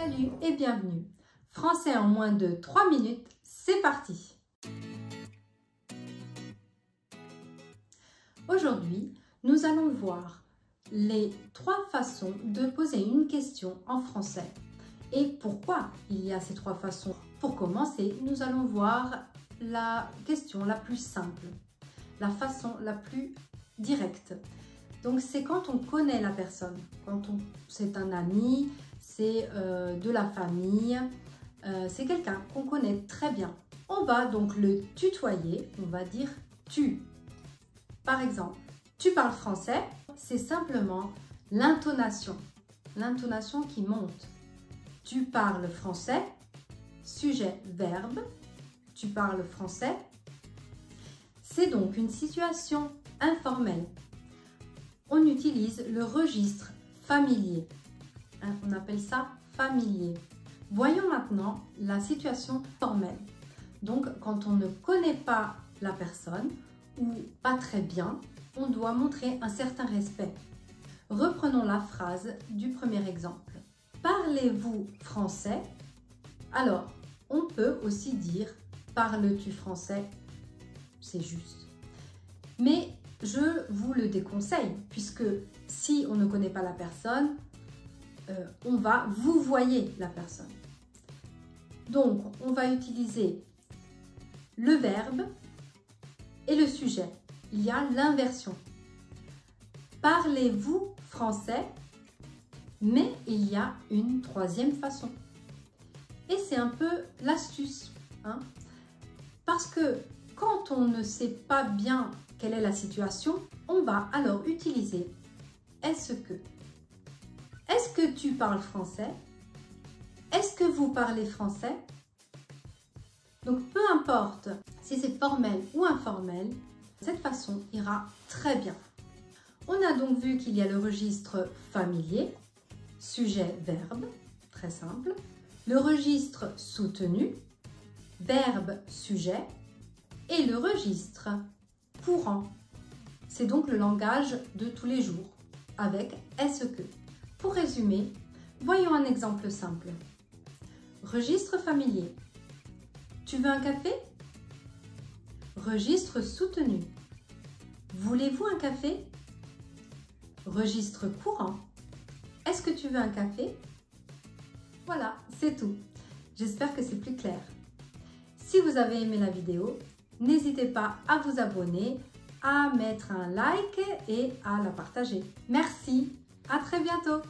Salut et bienvenue. Français en moins de 3 minutes, c'est parti. Aujourd'hui, nous allons voir les 3 façons de poser une question en français. Et pourquoi il y a ces 3 façons? Pour commencer, nous allons voir la question la plus simple, la façon la plus directe. Donc c'est quand on connaît la personne, c'est un ami, c'est de la famille, c'est quelqu'un qu'on connaît très bien. On va donc le tutoyer, on va dire tu. Par exemple, tu parles français, c'est simplement l'intonation qui monte. Tu parles français, sujet, verbe, tu parles français. C'est donc une situation informelle. On utilise le registre familier. On appelle ça familier. Voyons maintenant la situation formelle. Donc, quand on ne connaît pas la personne ou pas très bien, on doit montrer un certain respect. Reprenons la phrase du premier exemple. Parlez-vous français? Alors, on peut aussi dire parles-tu français? C'est juste. Mais je vous le déconseille, puisque si on ne connaît pas la personne, on va vous voyez la personne. Donc, on va utiliser le verbe et le sujet. Il y a l'inversion. Parlez-vous français? Mais il y a une 3e façon. Et c'est un peu l'astuce. Parce que quand on ne sait pas bien quelle est la situation, on va alors utiliser est-ce que. Est-ce que tu parles français? Est-ce que vous parlez français? Donc peu importe si c'est formel ou informel, cette façon ira très bien. On a donc vu qu'il y a le registre familier, sujet, verbe, très simple. Le registre soutenu, verbe, sujet. Et le registre courant. C'est donc le langage de tous les jours avec est-ce que. Pour résumer, voyons un exemple simple. Registre familier. Tu veux un café? Registre soutenu. Voulez-vous un café? Registre courant. Est-ce que tu veux un café? Voilà, c'est tout. J'espère que c'est plus clair. Si vous avez aimé la vidéo, n'hésitez pas à vous abonner, à mettre un like et à la partager. Merci, à très bientôt.